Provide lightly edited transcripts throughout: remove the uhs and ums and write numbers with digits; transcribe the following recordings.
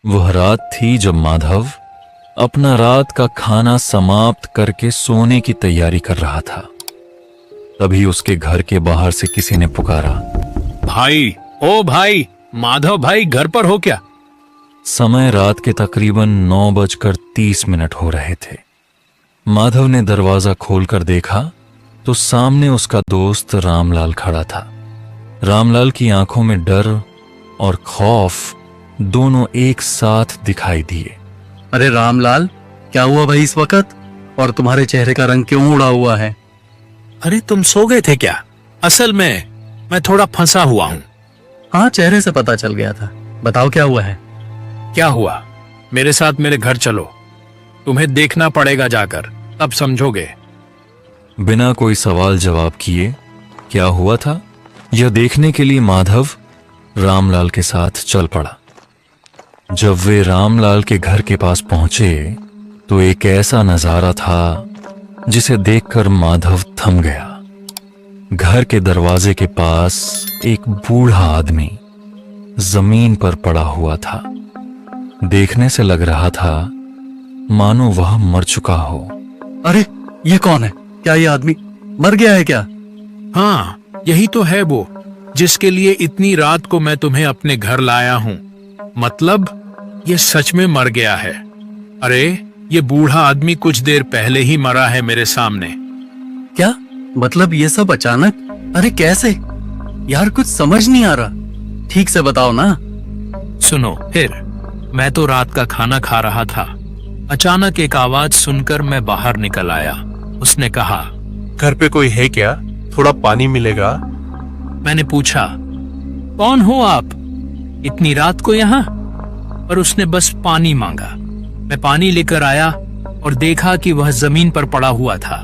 वह रात थी जब माधव अपना रात का खाना समाप्त करके सोने की तैयारी कर रहा था। तभी उसके घर के बाहर से किसी ने पुकारा, भाई, ओ भाई, माधव भाई घर पर हो क्या? समय रात के तकरीबन 9:30 हो रहे थे। माधव ने दरवाजा खोलकर देखा तो सामने उसका दोस्त रामलाल खड़ा था। रामलाल की आंखों में डर और खौफ दोनों एक साथ दिखाई दिए। अरे रामलाल, क्या हुआ भाई इस वक्त? और तुम्हारे चेहरे का रंग क्यों उड़ा हुआ है? अरे तुम सो गए थे क्या? असल में मैं थोड़ा फंसा हुआ हूँ। हाँ, चेहरे से पता चल गया था। बताओ क्या हुआ है? क्या हुआ? मेरे साथ मेरे घर चलो, तुम्हें देखना पड़ेगा जाकर, तब समझोगे। बिना कोई सवाल जवाब किए क्या हुआ था यह देखने के लिए माधव रामलाल के साथ चल पड़ा। जब वे रामलाल के घर के पास पहुंचे तो एक ऐसा नजारा था जिसे देखकर माधव थम गया। घर के दरवाजे के पास एक बूढ़ा आदमी जमीन पर पड़ा हुआ था। देखने से लग रहा था मानो वह मर चुका हो। अरे ये कौन है? क्या ये आदमी मर गया है क्या? हाँ, यही तो है वो जिसके लिए इतनी रात को मैं तुम्हें अपने घर लाया हूँ। मतलब ये सच में मर गया है। अरे ये बूढ़ा आदमी कुछ देर पहले ही मरा है मेरे सामने। क्या मतलब ये सब अचानक? अरे कैसे यार, कुछ समझ नहीं आ रहा। ठीक से बताओ ना। सुनो फिर, मैं तो रात का खाना खा रहा था। अचानक एक आवाज सुनकर मैं बाहर निकल आया। उसने कहा, घर पे कोई है क्या? थोड़ा पानी मिलेगा? मैंने पूछा, कौन हो आप इतनी रात को यहाँ? पर उसने बस पानी मांगा। मैं पानी लेकर आया और देखा कि वह जमीन पर पड़ा हुआ था।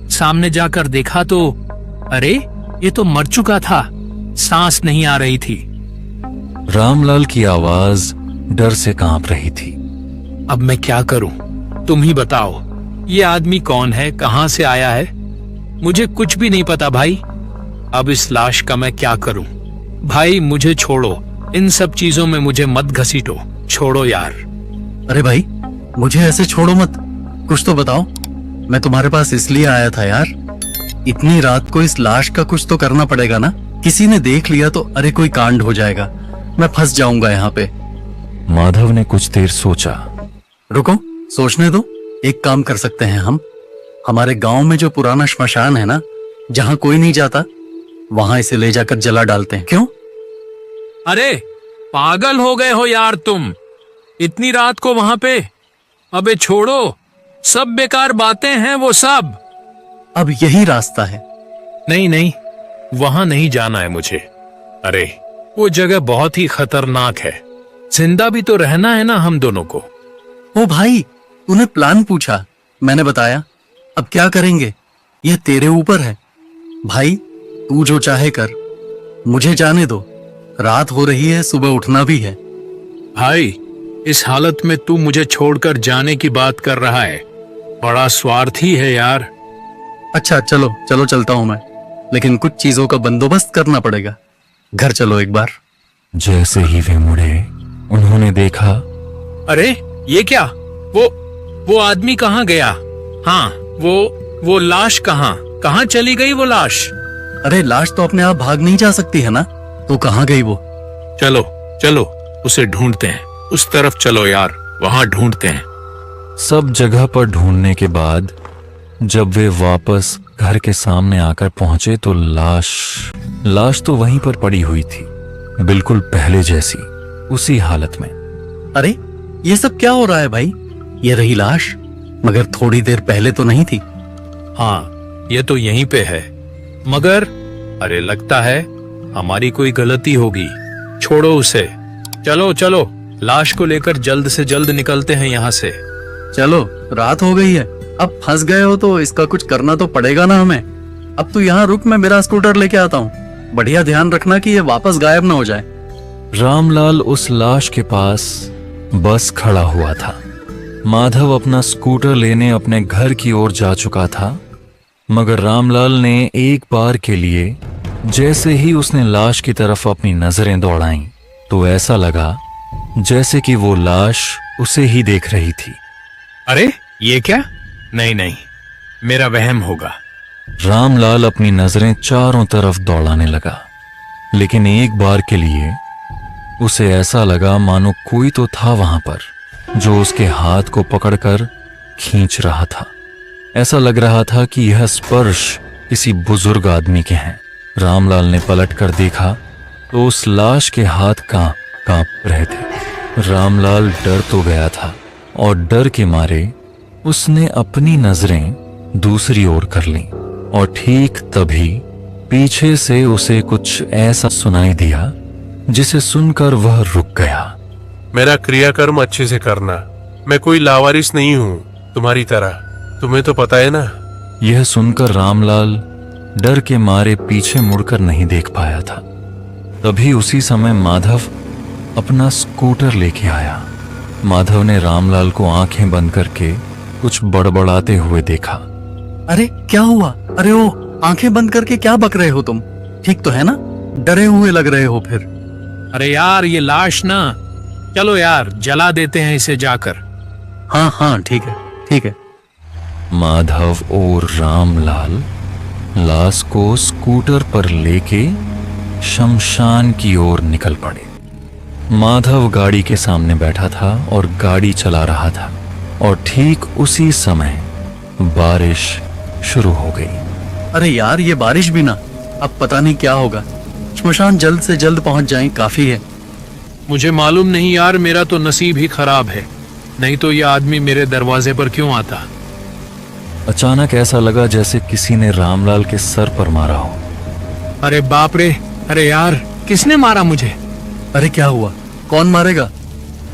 सामने जाकर देखा तो अरे ये तो मर चुका था, सांस नहीं आ रही थी। रामलाल की आवाज डर से कांप रही थी। अब मैं क्या करूं? तुम ही बताओ, ये आदमी कौन है, कहां से आया है? मुझे कुछ भी नहीं पता भाई। अब इस लाश का मैं क्या करूं? भाई मुझे छोड़ो, इन सब चीजों में मुझे मत घसीटो, छोड़ो यार। अरे भाई, मुझे ऐसे छोड़ो मत, कुछ तो बताओ। मैं तुम्हारे पास इसलिए आया था यार, इतनी रात को इस लाश का कुछ तो करना पड़ेगा ना। किसी ने देख लिया तो अरे कोई कांड हो जाएगा, मैं फंस जाऊंगा यहाँ पे। माधव ने कुछ देर सोचा। रुको, सोचने दो। एक काम कर सकते हैं हम। हमारे गांव में जो पुराना श्मशान है ना, जहाँ कोई नहीं जाता, वहां इसे ले जाकर जला डालते हैं। क्यों? अरे पागल हो गए हो यार तुम, इतनी रात को वहां पे? अबे छोड़ो, सब बेकार बातें हैं वो सब। अब यही रास्ता है। नहीं नहीं, वहां नहीं जाना है मुझे। अरे वो जगह बहुत ही खतरनाक है, जिंदा भी तो रहना है ना हम दोनों को। ओ भाई, तूने प्लान पूछा, मैंने बताया। अब क्या करेंगे यह तेरे ऊपर है भाई। तू जो चाहे कर, मुझे जाने दो। रात हो रही है, सुबह उठना भी है। भाई इस हालत में तू मुझे छोड़कर जाने की बात कर रहा है, बड़ा स्वार्थी है यार। अच्छा चलो चलो, चलता हूं मैं, लेकिन कुछ चीजों का बंदोबस्त करना पड़ेगा। घर चलो एक बार। जैसे ही वे मुड़े उन्होंने देखा, अरे ये क्या? वो आदमी कहाँ गया? हाँ, वो लाश कहाँ चली गई वो लाश? अरे लाश तो अपने आप भाग नहीं जा सकती है ना, तो कहाँ गई वो? चलो चलो उसे ढूंढते हैं, उस तरफ चलो यार, वहां ढूंढते हैं। सब जगह पर ढूंढने के बाद जब वे वापस घर के सामने आकर पहुंचे तो लाश तो वहीं पर पड़ी हुई थी, बिल्कुल पहले जैसी, उसी हालत में। अरे ये सब क्या हो रहा है भाई? ये रही लाश, मगर थोड़ी देर पहले तो नहीं थी। हाँ, ये तो यहीं पे है, मगर अरे लगता है हमारी कोई गलती होगी। छोड़ो उसे, चलो चलो लाश को लेकर जल्द से जल्द निकलते हैं यहाँ से। चलो, रात हो गई है, अब फंस गए हो तो इसका कुछ करना तो पड़ेगा ना हमें। अब तू यहाँ रुक, मैं मेरा स्कूटर लेके आता हूँ। बढ़िया ध्यान रखना कि ये वापस गायब ना हो जाए। रामलाल उस लाश के पास बस खड़ा हुआ था। माधव अपना स्कूटर लेने अपने घर की ओर जा चुका था, मगर रामलाल ने एक बार के लिए जैसे ही उसने लाश की तरफ अपनी नजरें दौड़ाईं तो ऐसा लगा जैसे कि वो लाश उसे ही देख रही थी। अरे ये क्या? नहीं नहीं, मेरा वहम होगा। रामलाल अपनी नजरें चारों तरफ दौड़ाने लगा, लेकिन एक बार के लिए उसे ऐसा लगा मानो कोई तो था वहां पर जो उसके हाथ को पकड़कर खींच रहा था। ऐसा लग रहा था कि यह स्पर्श किसी बुजुर्ग आदमी के हैं। रामलाल ने पलटकर देखा तो उस लाश के हाथ कांप रहे थे। रामलाल डर तो गया था और डर के मारे उसने अपनी नजरें दूसरी ओर कर लीं और ठीक तभी पीछे से उसे कुछ ऐसा सुनाई दिया जिसे सुनकर वह रुक गया। मेरा क्रियाकर्म अच्छे से करना। मैं कोई लावारिस नहीं हूँ तुम्हारी तरह, तुम्हें तो पता है ना। यह सुनकर रामलाल डर के मारे पीछे मुड़कर नहीं देख पाया था। तभी उसी समय माधव अपना स्कूटर लेके आया। माधव ने रामलाल को आंखें बंद करके कुछ बड़बड़ाते हुए देखा। अरे क्या हुआ? अरे ओ, आंखें बंद करके क्या बक रहे हो तुम? ठीक तो है ना? डरे हुए लग रहे हो फिर। अरे यार ये लाश ना, चलो यार जला देते हैं इसे जाकर। हाँ हाँ ठीक है ठीक है। माधव और रामलाल लाश को स्कूटर पर लेके शमशान की ओर निकल पड़े। माधव गाड़ी के सामने बैठा था और गाड़ी चला रहा था और ठीक उसी समय बारिश शुरू हो गई। अरे यार ये बारिश भी ना, अब पता नहीं क्या होगा। श्मशान जल्द से जल्द पहुंच जाएं, काफी है। मुझे मालूम नहीं यार, मेरा तो नसीब ही खराब है, नहीं तो ये आदमी मेरे दरवाजे पर क्यों आता। अचानक ऐसा लगा जैसे किसी ने रामलाल के सर पर मारा हो। अरे बाप रे, अरे यार किसने मारा मुझे? अरे क्या हुआ? कौन मारेगा?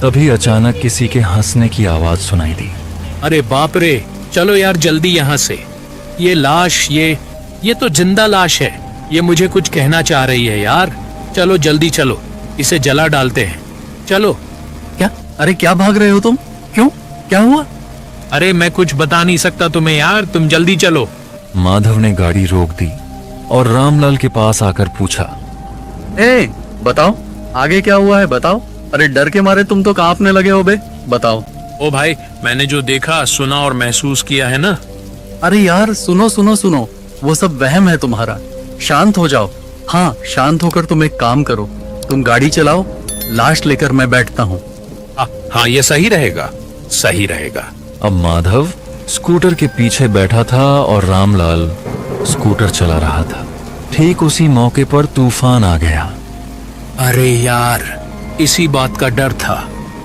तभी अचानक किसी के हंसने की आवाज सुनाई दी। अरे बाप रे, चलो यार जल्दी यहाँ से। ये लाश, ये तो जिंदा लाश है। ये मुझे कुछ कहना चाह रही है यार। चलो जल्दी चलो, इसे जला डालते हैं। चलो। क्या? अरे क्या भाग रहे हो तुम? क्यों? क्या हुआ? अरे मैं कुछ बता नहीं सकता तुम्हें यार, तुम जल्दी चलो। माधव ने गाड़ी रोक दी और रामलाल के पास आकर पूछा, ए बताओ आगे क्या हुआ है, बताओ। अरे डर के मारे तुम तो कांपने लगे हो बे, बताओ। ओ भाई, मैंने जो देखा, सुना और महसूस किया है ना। अरे यार सुनो सुनो सुनो, वो सब वहम है तुम्हारा। शांत हो जाओ। हाँ शांत होकर तुम एक काम करो, तुम गाड़ी चलाओ, लाश लेकर मैं बैठता हूँ। हाँ ये सही रहेगा, सही रहेगा। अब माधव स्कूटर के पीछे बैठा था और रामलाल स्कूटर चला रहा था। ठीक उसी मौके पर तूफान आ गया। अरे यार, इसी बात का डर था।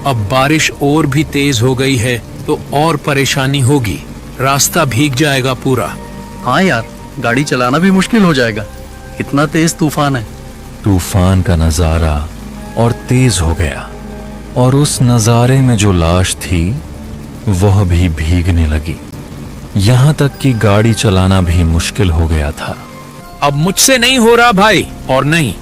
अब बारिश और भी तेज हो गई है तो और परेशानी होगी, रास्ता भीग जाएगा पूरा। हाँ यार, गाड़ी चलाना भी मुश्किल हो जाएगा, कितना तेज तूफान है। तूफान का नजारा और तेज हो गया और उस नजारे में जो लाश थी वह भी भीगने लगी। यहां तक कि गाड़ी चलाना भी मुश्किल हो गया था। अब मुझसे नहीं हो रहा भाई, और नहीं।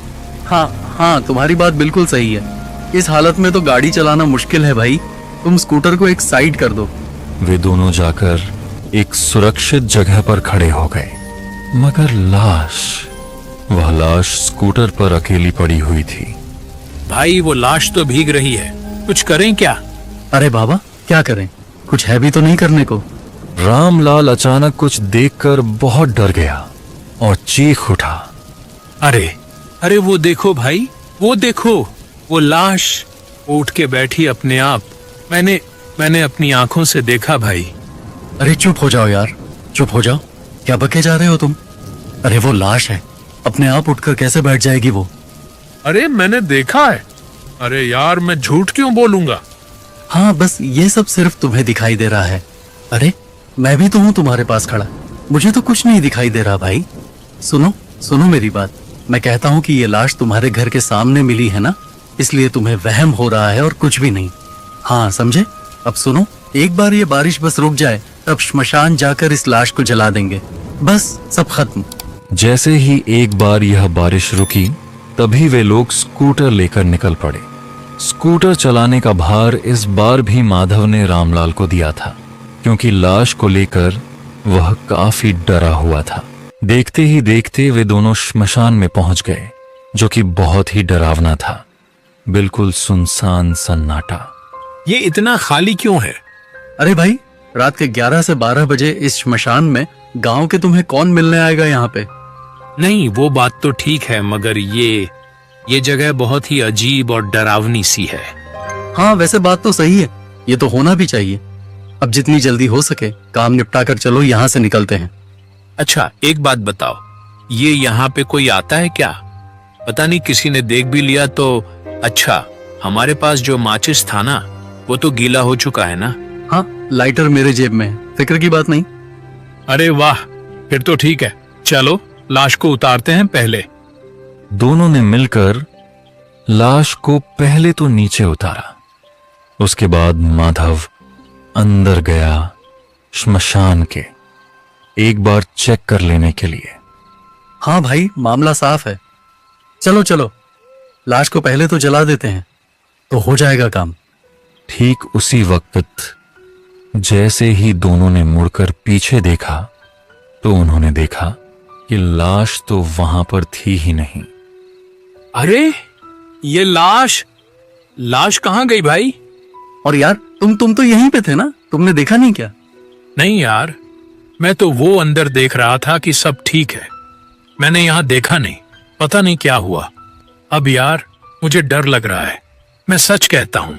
हाँ तुम्हारी बात बिल्कुल सही है। इस हालत में तो गाड़ी चलाना मुश्किल है भाई। तुम स्कूटर को एक साइड कर दो। वे दोनों जाकर एक सुरक्षित जगह पर खड़े हो गए, मगर वह लाश स्कूटर पर अकेली पड़ी हुई थी। भाई वो लाश तो भीग रही है, कुछ करें क्या? अरे बाबा क्या करें, कुछ है भी तो नहीं करने को। रामलाल अचानक कुछ देखकर बहुत डर गया और चीख उठा। अरे वो देखो भाई, वो देखो, वो लाश उठ के बैठी अपने आप। मैंने अपनी आंखों से देखा भाई। अरे चुप हो जाओ यार, चुप हो जाओ। क्या बके जा रहे हो तुम? अरे वो लाश है, अपने आप उठकर कैसे बैठ जाएगी वो? अरे मैंने देखा है। अरे यार मैं झूठ क्यों बोलूंगा? हाँ बस ये सब सिर्फ तुम्हें दिखाई दे रहा है। अरे मैं भी तो हूँ तुम्हारे पास खड़ा, मुझे तो कुछ नहीं दिखाई दे रहा भाई। सुनो मेरी बात। मैं कहता हूँ कि ये लाश तुम्हारे घर के सामने मिली है ना, इसलिए तुम्हें वहम हो रहा है और कुछ भी नहीं। हाँ समझे? अब सुनो, एक बार ये बारिश बस रुक जाए तब श्मशान जाकर इस लाश को जला देंगे, बस सब खत्म। जैसे ही एक बार यह बारिश रुकी तभी वे लोग स्कूटर लेकर निकल पड़े। स्कूटर चलाने का भार इस बार भी माधव ने रामलाल को दिया था, क्योंकि लाश को लेकर वह काफी डरा हुआ था। देखते ही देखते वे दोनों श्मशान में पहुंच गए, जो कि बहुत ही डरावना था। बिल्कुल सुनसान सन्नाटा। ये इतना खाली क्यों है? अरे भाई, रात के 11 से 12 बजे इस श्मशान में गांव के तुम्हें कौन मिलने आएगा यहाँ पे? नहीं, वो बात तो ठीक है, मगर ये जगह बहुत ही अजीब और डरावनी सी है। हाँ, वैसे बात तो सही है, ये तो होना भी चाहिए। अब जितनी जल्दी हो सके काम निपटा कर चलो, यहाँ से निकलते हैं। अच्छा, एक बात बताओ, ये यहाँ पे कोई आता है क्या? पता नहीं किसी ने देख भी लिया तो। अच्छा, हमारे पास जो माचिस था ना, वो तो गीला हो चुका है ना? हाँ, लाइटर मेरे जेब में है, फिक्र की बात नहीं। अरे वाह, फिर तो ठीक है, चलो लाश को उतारते हैं पहले। दोनों ने मिलकर लाश को पहले तो नीचे उतारा, उसके बाद माधव अंदर गया श्मशान के, एक बार चेक कर लेने के लिए। हाँ भाई, मामला साफ है। चलो चलो, लाश को पहले तो जला देते हैं, तो हो जाएगा काम। ठीक उसी वक्त जैसे ही दोनों ने मुड़कर पीछे देखा तो उन्होंने देखा कि लाश तो वहां पर थी ही नहीं। अरे, ये लाश कहाँ गई भाई? और यार, तुम तो यहीं पे थे ना, तुमने देखा नहीं क्या? नहीं यार, मैं तो वो अंदर देख रहा था कि सब ठीक है। मैंने यहाँ देखा नहीं, पता नहीं क्या हुआ। अब यार मुझे डर लग रहा है, मैं सच कहता हूँ।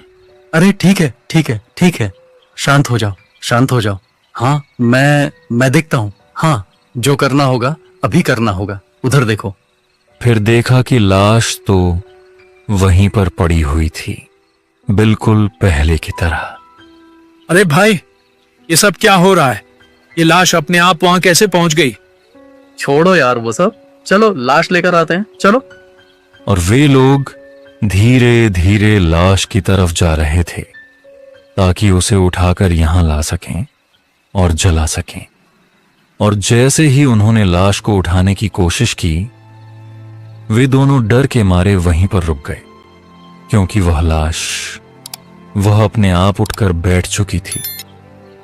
अरे ठीक है ठीक है ठीक है, शांत हो जाओ, शांत हो जाओ। हाँ, मैं देखता हूँ। हाँ, जो करना होगा अभी करना होगा। उधर देखो। फिर देखा कि लाश तो वहीं पर पड़ी हुई थी, बिल्कुल पहले की तरह। अरे भाई, ये सब क्या हो रहा है? ये लाश अपने आप वहां कैसे पहुंच गई? छोड़ो यार वो सब, चलो लाश लेकर आते हैं, चलो। और वे लोग धीरे धीरे लाश की तरफ जा रहे थे ताकि उसे उठाकर यहां ला सकें और जला सकें। और जैसे ही उन्होंने लाश को उठाने की कोशिश की, वे दोनों डर के मारे वहीं पर रुक गए, क्योंकि वह अपने आप उठकर बैठ चुकी थी।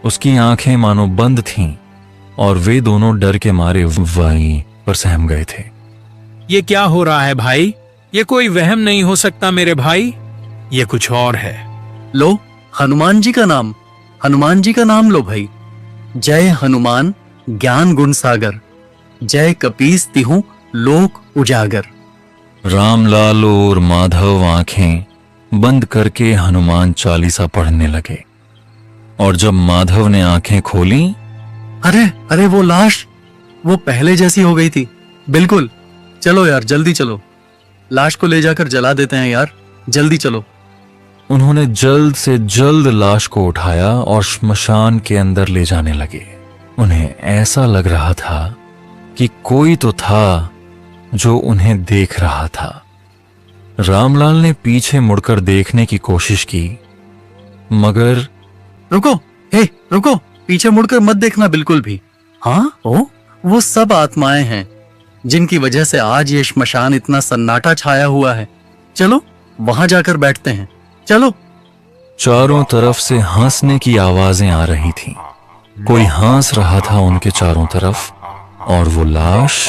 उसकी आंखें मानो बंद थीं और वे दोनों डर के मारे वहीं पर सहम गए थे। ये क्या हो रहा है भाई? ये कोई वहम नहीं हो सकता मेरे भाई, ये कुछ और है। लो, हनुमान जी का नाम लो भाई। जय हनुमान ज्ञान गुण सागर, जय कपीस तिहु लोक उजागर। रामलाल और माधव आंखें बंद करके हनुमान चालीसा पढ़ने लगे, और जब माधव ने आंखें खोली, अरे वो लाश, वो पहले जैसी हो गई थी बिल्कुल। चलो यार, जल्दी चलो, लाश को ले जाकर जला देते हैं यार, जल्दी चलो। उन्होंने जल्द से जल्द लाश को उठाया और श्मशान के अंदर ले जाने लगे। उन्हें ऐसा लग रहा था कि कोई तो था जो उन्हें देख रहा था। रामलाल ने पीछे मुड़कर देखने की कोशिश की, मगर रुको, हे रुको, पीछे मुड़कर मत देखना बिल्कुल भी। हाँ, वो सब आत्माएं हैं जिनकी वजह से आज ये श्मशान इतना सन्नाटा छाया हुआ है। चलो वहां जाकर बैठते हैं, चलो। चारों तरफ से हंसने की आवाजें आ रही थीं। कोई हंस रहा था उनके चारों तरफ, और वो लाश,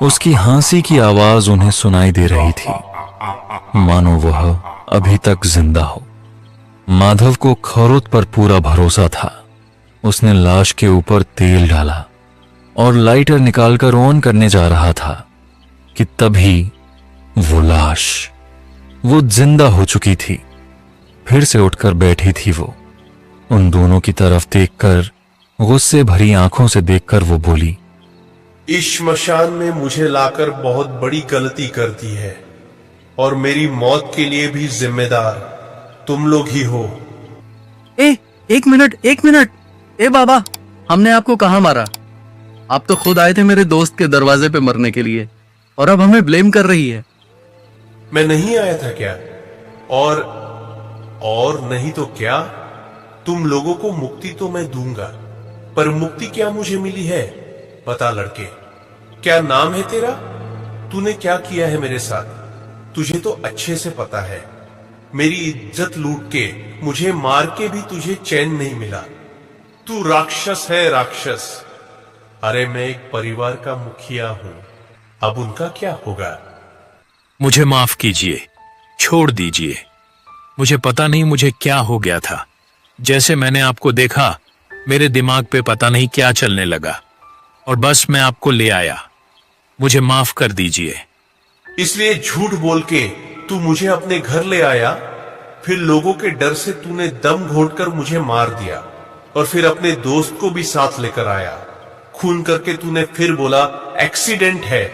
उसकी हंसी की आवाज उन्हें सुनाई दे रही थी, मानो वह अभी तक जिंदा हो। माधव को खरोत पर पूरा भरोसा था। उसने लाश के ऊपर तेल डाला और लाइटर निकालकर ऑन करने जा रहा था कि तभी वो लाश, वो जिंदा हो चुकी थी, फिर से उठकर बैठी थी। वो उन दोनों की तरफ देखकर, गुस्से भरी आंखों से देखकर वो बोली, इस श्मशान में मुझे लाकर बहुत बड़ी गलती कर दी है, और मेरी मौत के लिए भी जिम्मेदार तुम लोग ही हो। एक मिनट, ए बाबा, हमने आपको कहाँ मारा? आप तो खुद आए थे मेरे दोस्त के दरवाजे पे मरने के लिए, और अब हमें ब्लेम कर रही है। मैं नहीं आया था क्या? और नहीं तो क्या? तुम लोगों को मुक्ति तो मैं दूंगा, पर मुक्ति क्या मुझे मिली है? बता लड़के, क्या नाम है तेरा? तूने क्या किया है मेरे साथ? तुझे तो अच्छे से पता है, मेरी इज्जत लूट के, मुझे मार के भी तुझे चैन नहीं मिला। तू राक्षस है, राक्षस। अरे मैं एक परिवार का मुखिया हूं, अब उनका क्या होगा? मुझे माफ कीजिए, छोड़ दीजिए। मुझे पता नहीं मुझे क्या हो गया था। जैसे मैंने आपको देखा, मेरे दिमाग पे पता नहीं क्या चलने लगा और बस मैं आपको ले आया। मुझे माफ कर दीजिए। इसलिए झूठ बोल के तू मुझे अपने घर ले आया, फिर लोगों के डर से तूने दम घोंटकर मुझे मार दिया और फिर अपने दोस्त को भी साथ लेकर आया। खून करके तूने फिर बोला एक्सीडेंट है।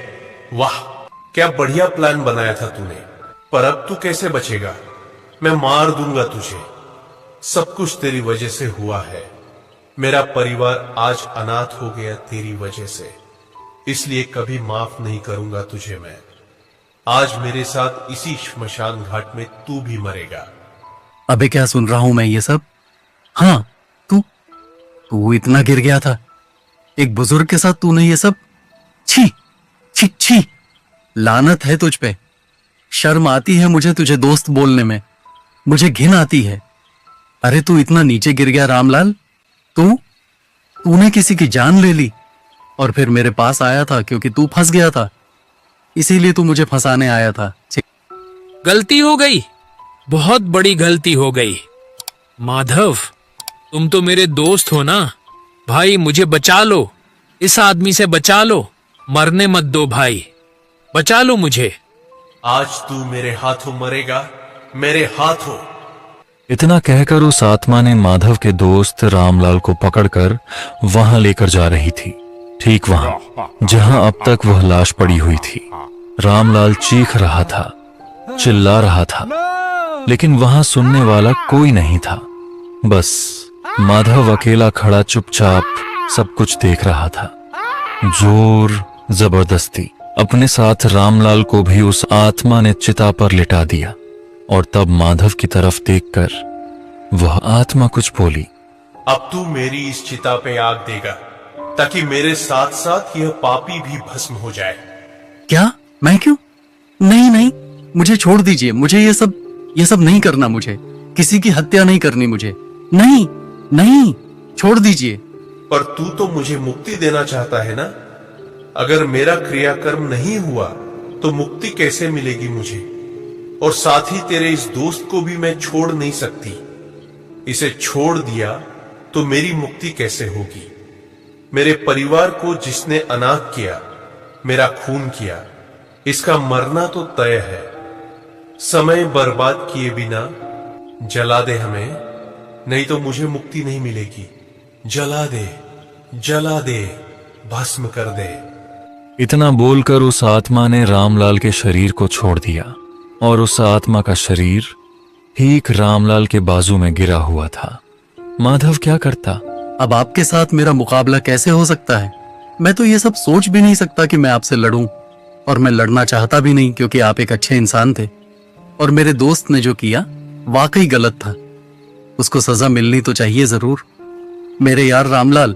वाह, क्या बढ़िया प्लान बनाया था तूने। पर अब तू कैसे बचेगा? मैं मार दूंगा तुझे। सब कुछ तेरी वजह से हुआ है। मेरा परिवार आज अनाथ हो गया तेरी वजह से, इसलिए कभी माफ नहीं करूंगा तुझे मैं। आज मेरे साथ इसी श्मशान घाट में तू भी मरेगा। अबे क्या सुन रहा हूं मैं ये सब? हाँ, तू इतना गिर गया था एक बुजुर्ग के साथ, तूने ये सब? छी छी छी, लानत है तुझ पे। शर्म आती है मुझे तुझे दोस्त बोलने में, मुझे घिन आती है। अरे तू इतना नीचे गिर गया रामलाल। तूने किसी की जान ले ली और फिर मेरे पास आया था क्योंकि तू फंस गया था, इसीलिए तू मुझे फंसाने आया था। गलती हो गई, बहुत बड़ी गलती हो गई। माधव, तुम तो मेरे दोस्त हो ना भाई, मुझे बचा लो। इस आदमी से बचा लो, मरने मत दो भाई, बचा लो मुझे। आज तू मेरे हाथों मरेगा, मेरे हाथों। इतना कहकर उस आत्मा ने माधव के दोस्त रामलाल को पकड़कर वहां लेकर जा रही थी, ठीक वहां जहां अब तक वह लाश पड़ी हुई थी। रामलाल चीख रहा था, चिल्ला रहा था, लेकिन वहां सुनने वाला कोई नहीं था। बस माधव अकेला खड़ा चुपचाप सब कुछ देख रहा था। जोर जबरदस्ती अपने साथ रामलाल को भी उस आत्मा ने चिता पर लिटा दिया और तब माधव की तरफ देखकर वह आत्मा कुछ बोली। अब तू मेरी इस चिता पे आग देगा ताकि मेरे साथ साथ यह पापी भी भस्म हो जाए। क्या? मैं क्यों? नहीं नहीं, मुझे छोड़ दीजिए। मुझे ये सब नहीं करना। मुझे किसी की हत्या नहीं करनी। मुझे नहीं नहीं, छोड़ दीजिए। पर तू तो मुझे मुक्ति देना चाहता है ना? अगर मेरा क्रियाकर्म नहीं हुआ तो मुक्ति कैसे मिलेगी मुझे? और साथ ही तेरे इस दोस्त को भी मैं छोड़ नहीं सकती। इसे छोड़ दिया तो मेरी मुक्ति कैसे होगी? मेरे परिवार को जिसने अनाथ किया, मेरा खून किया, इसका मरना तो तय है। समय बर्बाद किए बिना जला दे हमें, नहीं तो मुझे मुक्ति नहीं मिलेगी। जला दे, जला दे, भस्म कर दे। इतना बोलकर उस आत्मा ने रामलाल के शरीर को छोड़ दिया और उस आत्मा का शरीर ठीक रामलाल के बाजू में गिरा हुआ था। माधव क्या करता? अब आपके साथ मेरा मुकाबला कैसे हो सकता है? मैं तो ये सब सोच भी नहीं सकता कि मैं आपसे लड़ूं, और मैं लड़ना चाहता भी नहीं क्योंकि आप एक अच्छे इंसान थे। और मेरे दोस्त ने जो किया वाकई गलत था, उसको सजा मिलनी तो चाहिए जरूर। मेरे यार रामलाल,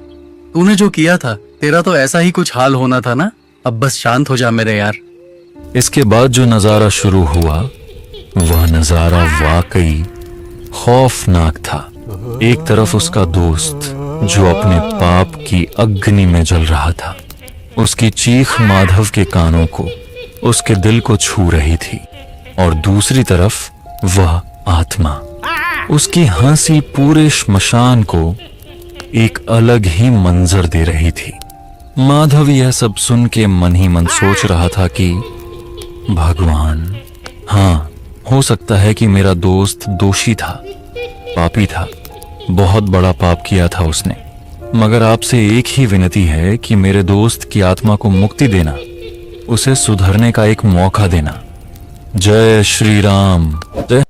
तूने जो किया था, तेरा तो ऐसा ही कुछ हाल होना था ना। अब बस शांत हो जा मेरे यार। इसके बाद जो नजारा शुरू हुआ वह नजारा वाकई खौफनाक था। एक तरफ उसका दोस्त जो अपने पाप की अग्नि में जल रहा था, उसकी चीख माधव के कानों को, उसके दिल को छू रही थी, और दूसरी तरफ वह आत्मा, उसकी हंसी पूरे श्मशान को एक अलग ही मंजर दे रही थी। माधव यह सब सुन के मन ही मन सोच रहा था कि भगवान, हाँ, हो सकता है कि मेरा दोस्त दोषी था, पापी था, बहुत बड़ा पाप किया था उसने, मगर आपसे एक ही विनती है कि मेरे दोस्त की आत्मा को मुक्ति देना, उसे सुधरने का एक मौका देना। जय श्री राम। जय